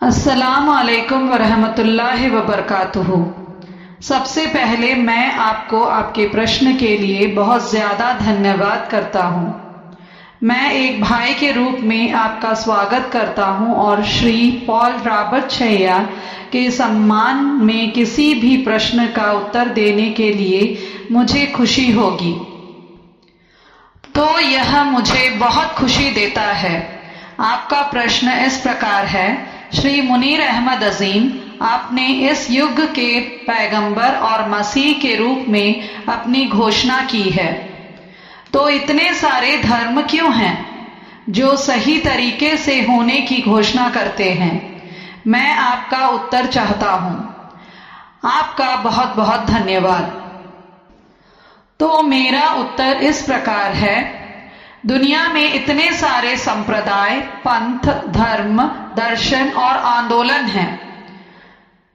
अस्सलामु अलैकुम वरहमतुल्लाहि वबरकातुहू। सबसे पहले मैं आपको आपके प्रश्न के लिए बहुत ज़्यादा धन्यवाद करता हूँ। मैं एक भाई के रूप में आपका स्वागत करता हूँ और श्री पॉल रॉबर्ट छैया के सम्मान में किसी भी प्रश्न का उत्तर देने के लिए मुझे खुशी होगी, तो यह मुझे बहुत खुशी देता है। आपका प्रश्न इस प्रकार है, श्री मुनीर अहमद अजीम, आपने इस युग के पैगंबर और मसीह के रूप में अपनी घोषणा की है, तो इतने सारे धर्म क्यों हैं जो सही तरीके से होने की घोषणा करते हैं? मैं आपका उत्तर चाहता हूं। आपका बहुत बहुत धन्यवाद। तो मेरा उत्तर इस प्रकार है, दुनिया में इतने सारे संप्रदाय, पंथ, धर्म, दर्शन और आंदोलन हैं,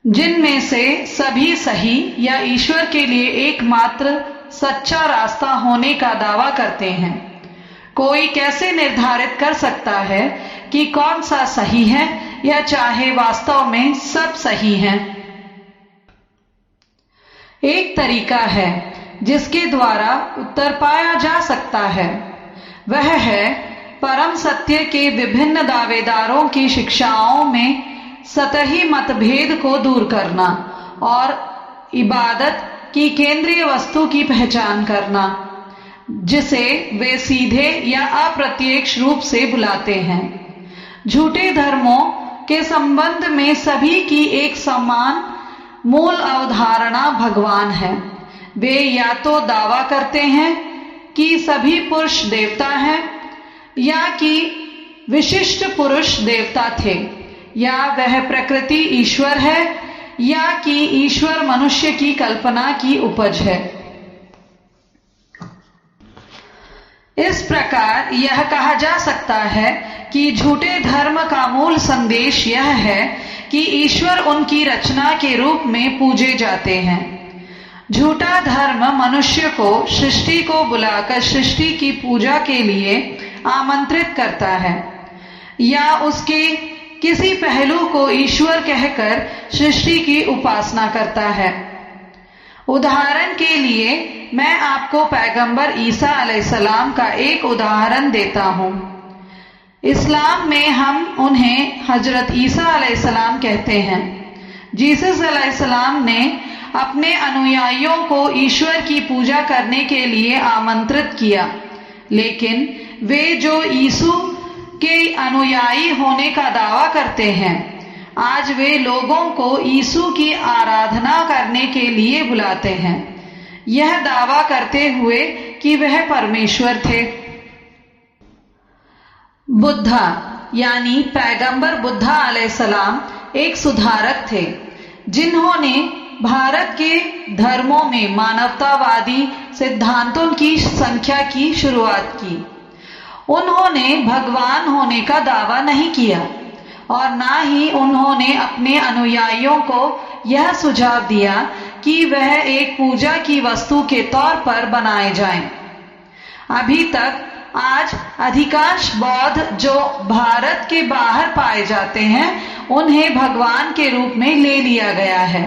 जिनमें से सभी सही या ईश्वर के लिए एकमात्र सच्चा रास्ता होने का दावा करते हैं। कोई कैसे निर्धारित कर सकता है कि कौन सा सही है, या चाहे वास्तव में सब सही हैं? एक तरीका है जिसके द्वारा उत्तर पाया जा सकता है, वह है परम सत्य के विभिन्न दावेदारों की शिक्षाओं में सतही मतभेद को दूर करना और इबादत की केंद्रीय वस्तु की पहचान करना, जिसे वे सीधे या अप्रत्यक्ष रूप से बुलाते हैं। झूठे धर्मों के संबंध में सभी की एक समान मूल अवधारणा भगवान है। वे या तो दावा करते हैं कि सभी पुरुष देवता हैं, या कि विशिष्ट पुरुष देवता थे, या वह प्रकृति ईश्वर है, या कि ईश्वर मनुष्य की कल्पना की उपज है। इस प्रकार यह कहा जा सकता है कि झूठे धर्म का मूल संदेश यह है कि ईश्वर उनकी रचना के रूप में पूजे जाते हैं। झूठा धर्म मनुष्य को सृष्टि को बुलाकर सृष्टि की पूजा के लिए आमंत्रित करता है, या उसके किसी पहलू को ईश्वर कहकर सृष्टि की उपासना करता है। उदाहरण के लिए मैं आपको पैगंबर ईसा अलैहिस्सलाम का एक उदाहरण देता हूँ। इस्लाम में हम उन्हें हजरत ईसा अलैहिस्सलाम कहते हैं। जीसस अलैहिस्सलाम ने अपने अनुयायियों को ईश्वर की पूजा करने के लिए आमंत्रित किया, लेकिन वे जो यीशु के अनुयायी होने का दावा करते हैं, आज वे लोगों को यीशु की आराधना करने के लिए बुलाते हैं, यह दावा करते हुए कि वह परमेश्वर थे। बुद्धा यानी पैगंबर बुद्धा अलैहिस्सलाम एक सुधारक थे, जिन्होंने भारत के धर्मों में मानवतावादी सिद्धांतों की संख्या की शुरुआत की। उन्होंने भगवान होने का दावा नहीं किया और ना ही उन्होंने अपने अनुयायियों को यह सुझाव दिया कि वह एक पूजा की वस्तु के तौर पर बनाए जाएं। अभी तक आज अधिकांश बौद्ध जो भारत के बाहर पाए जाते हैं, उन्हें भगवान के रूप में ले लिया गया है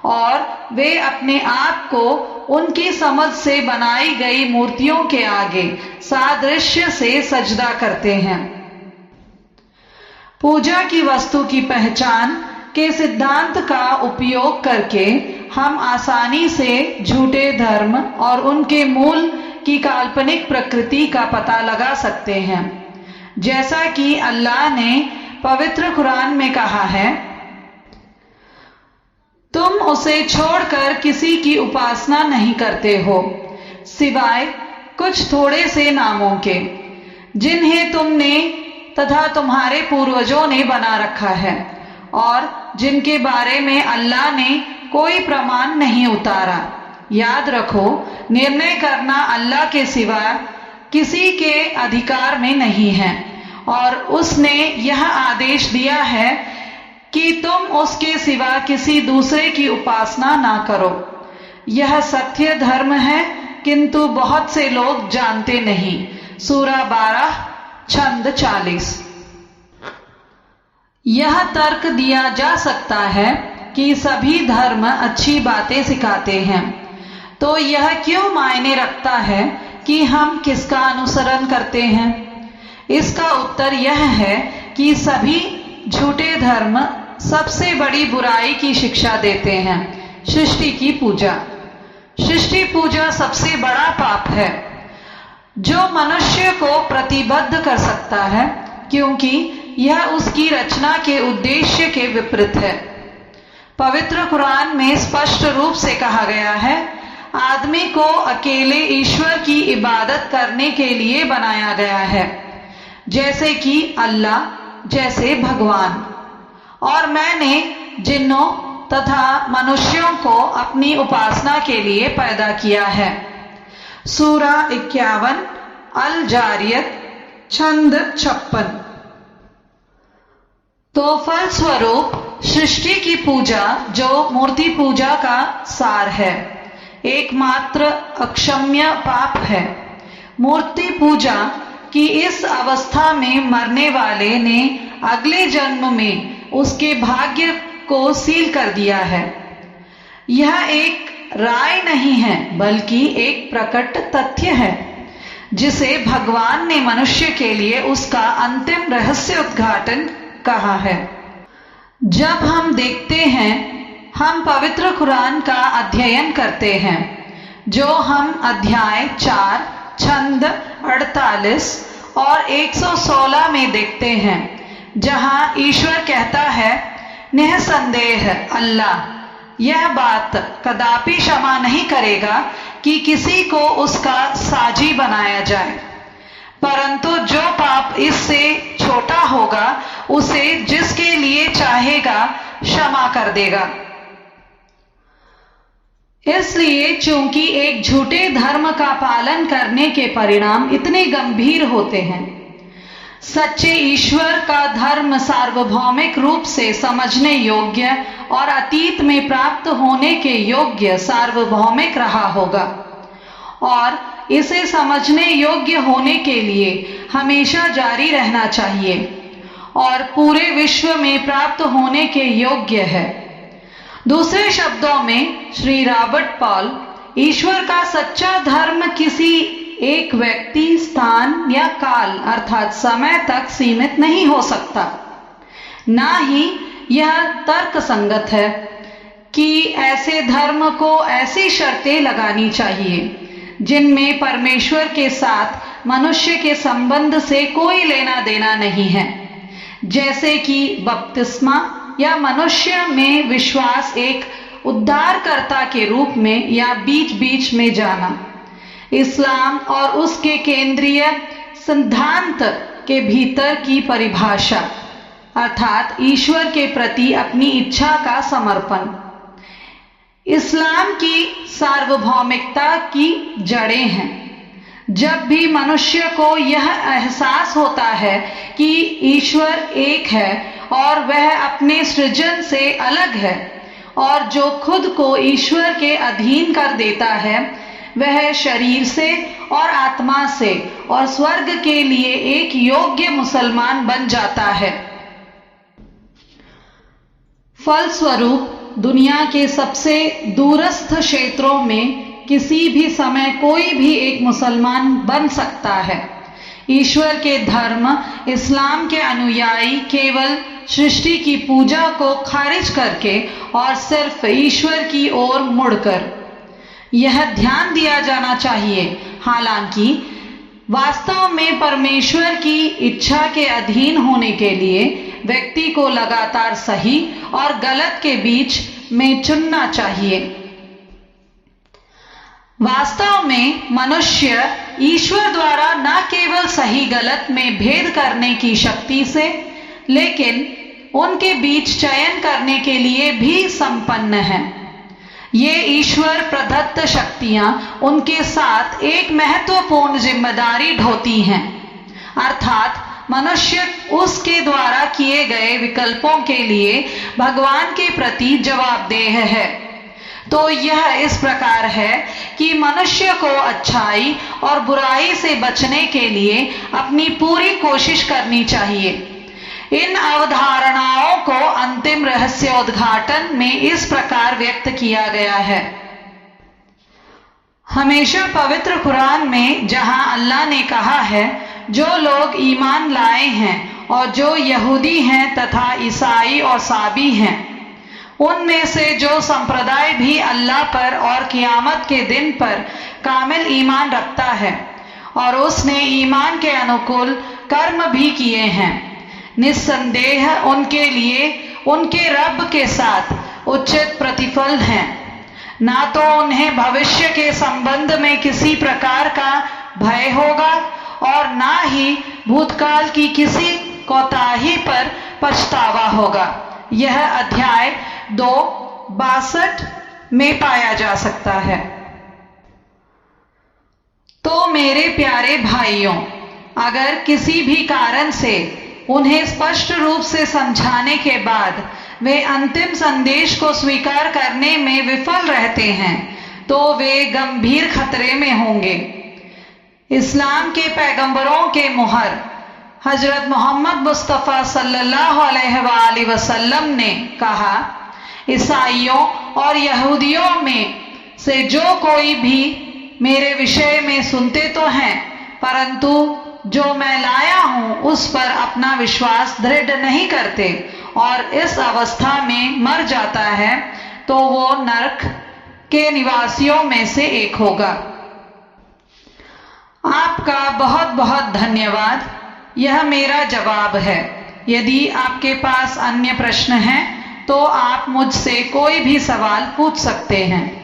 और वे अपने आप को उनकी समझ से बनाई गई मूर्तियों के आगे सादृश्य से सजदा करते हैं। पूजा की वस्तु की पहचान के सिद्धांत का उपयोग करके हम आसानी से झूठे धर्म और उनके मूल की काल्पनिक प्रकृति का पता लगा सकते हैं। जैसा कि अल्लाह ने पवित्र कुरान में कहा है, तुम उसे छोड़कर किसी की उपासना नहीं करते हो सिवाय कुछ थोड़े से नामों के, जिन्हें तुमने तथा तुम्हारे पूर्वजों ने बना रखा है और जिनके बारे में अल्लाह ने कोई प्रमाण नहीं उतारा। याद रखो, निर्णय करना अल्लाह के सिवा किसी के अधिकार में नहीं है और उसने यह आदेश दिया है कि तुम उसके सिवा किसी दूसरे की उपासना ना करो। यह सत्य धर्म है, किंतु बहुत से लोग जानते नहीं। सूरा 12 छंद 40। यह तर्क दिया जा सकता है कि सभी धर्म अच्छी बातें सिखाते हैं, तो यह क्यों मायने रखता है कि हम किसका अनुसरण करते हैं? इसका उत्तर यह है कि सभी झूठे धर्म सबसे बड़ी बुराई की शिक्षा देते हैं, सृष्टि की पूजा। सृष्टि पूजा सबसे बड़ा पाप है जो मनुष्य को प्रतिबद्ध कर सकता है, क्योंकि यह उसकी रचना के उद्देश्य के विपरीत है। पवित्र कुरान में स्पष्ट रूप से कहा गया है, आदमी को अकेले ईश्वर की इबादत करने के लिए बनाया गया है, जैसे कि अल्लाह, जैसे भगवान, और मैंने जिन्नों तथा मनुष्यों को अपनी उपासना के लिए पैदा किया है। सूरा 51 अल जारियत छंद 56। तो फलस्वरूप सृष्टि की पूजा, जो मूर्ति पूजा का सार है, एकमात्र अक्षम्य पाप है। मूर्ति पूजा की इस अवस्था में मरने वाले ने अगले जन्म में उसके भाग्य को सील कर दिया है। यह एक राय नहीं है, बल्कि एक प्रकट तथ्य है, जिसे भगवान ने मनुष्य के लिए उसका अंतिम रहस्य उद्घाटन कहा है। जब हम देखते हैं, हम पवित्र कुरान का अध्ययन करते हैं, जो हम अध्याय 4 छंद 48 और 116 में देखते हैं, जहां ईश्वर कहता है, निःसंदेह अल्लाह यह बात कदापि क्षमा नहीं करेगा कि किसी को उसका साजी बनाया जाए, परंतु जो पाप इससे छोटा होगा उसे जिसके लिए चाहेगा क्षमा कर देगा। इसलिए चूंकि एक झूठे धर्म का पालन करने के परिणाम इतने गंभीर होते हैं, सच्चे ईश्वर का धर्म सार्वभौमिक रूप से समझने योग्य और अतीत में प्राप्त होने के योग्य सार्वभौमिक रहा होगा, और इसे समझने योग्य होने के लिए हमेशा जारी रहना चाहिए और पूरे विश्व में प्राप्त होने के योग्य है। दूसरे शब्दों में श्री रॉबर्ट पॉल, ईश्वर का सच्चा धर्म किसी एक व्यक्ति, स्थान या काल अर्थात समय तक सीमित नहीं हो सकता। ना ही यह तर्कसंगत है कि ऐसे धर्म को ऐसी शर्तें लगानी चाहिए जिनमें परमेश्वर के साथ मनुष्य के संबंध से कोई लेना देना नहीं है, जैसे कि बपतिस्मा या मनुष्य में विश्वास एक उद्धारकर्ता के रूप में या बीच बीच में जाना। इस्लाम और उसके केंद्रीय सिद्धांत के भीतर की परिभाषा, अर्थात ईश्वर के प्रति अपनी इच्छा का समर्पण। इस्लाम की सार्वभौमिकता की जड़ें हैं। जब भी मनुष्य को यह एहसास होता है कि ईश्वर एक है और वह अपने सृजन से अलग है, और जो खुद को ईश्वर के अधीन कर देता है, वह शरीर से और आत्मा से और स्वर्ग के लिए एक योग्य मुसलमान बन जाता है। फलस्वरूप दुनिया के सबसे दूरस्थ क्षेत्रों में किसी भी समय कोई भी एक मुसलमान बन सकता है। ईश्वर के धर्म इस्लाम के अनुयायी केवल सृष्टि की पूजा को खारिज करके और सिर्फ ईश्वर की ओर मुड़कर, यह ध्यान दिया जाना चाहिए, हालांकि वास्तव में परमेश्वर की इच्छा के अधीन होने के लिए व्यक्ति को लगातार सही और गलत के बीच में चुनना चाहिए। वास्तव में मनुष्य ईश्वर द्वारा न केवल सही गलत में भेद करने की शक्ति से, लेकिन उनके बीच चयन करने के लिए भी संपन्न है। ये ईश्वर प्रदत्त शक्तियां उनके साथ एक महत्वपूर्ण जिम्मेदारी ढोती हैं, अर्थात मनुष्य उसके द्वारा किए गए विकल्पों के लिए भगवान के प्रति जवाबदेह है। तो यह इस प्रकार है कि मनुष्य को अच्छाई और बुराई से बचने के लिए अपनी पूरी कोशिश करनी चाहिए। इन अवधारणाओं को अंतिम रहस्योद्घाटन में इस प्रकार व्यक्त किया गया है। हमेशा पवित्र कुरान में जहां अल्लाह ने कहा है, जो लोग ईमान लाए हैं और जो यहूदी हैं तथा ईसाई और साबी हैं, उनमें से जो संप्रदाय भी अल्लाह पर और क़यामत के दिन पर कामिल ईमान रखता है और उसने ईमान के अनुकूल कर्म भी किए हैं, निस्संदेह उनके लिए उनके रब के साथ उचित प्रतिफल है। ना तो उन्हें भविष्य के संबंध में किसी प्रकार का भय होगा और ना ही भूतकाल की किसी कोताही पर पछतावा होगा। यह अध्याय 2:62 में पाया जा सकता है। तो मेरे प्यारे भाइयों, अगर किसी भी कारण से उन्हें स्पष्ट रूप से समझाने के बाद वे अंतिम संदेश को स्वीकार करने में विफल रहते हैं, तो वे गंभीर खतरे में होंगे। इस्लाम के पैगंबरों के मुहर हजरत मोहम्मद मुस्तफ़ा सल्लल्लाहु अलैहि वसल्लम ने कहा, ईसाइयों और यहूदियों में से जो कोई भी मेरे विषय में सुनते तो हैं, परंतु जो मैं लाया हूं उस पर अपना विश्वास दृढ़ नहीं करते और इस अवस्था में मर जाता है, तो वो नरक के निवासियों में से एक होगा। आपका बहुत बहुत धन्यवाद। यह मेरा जवाब है। यदि आपके पास अन्य प्रश्न हैं तो आप मुझसे कोई भी सवाल पूछ सकते हैं।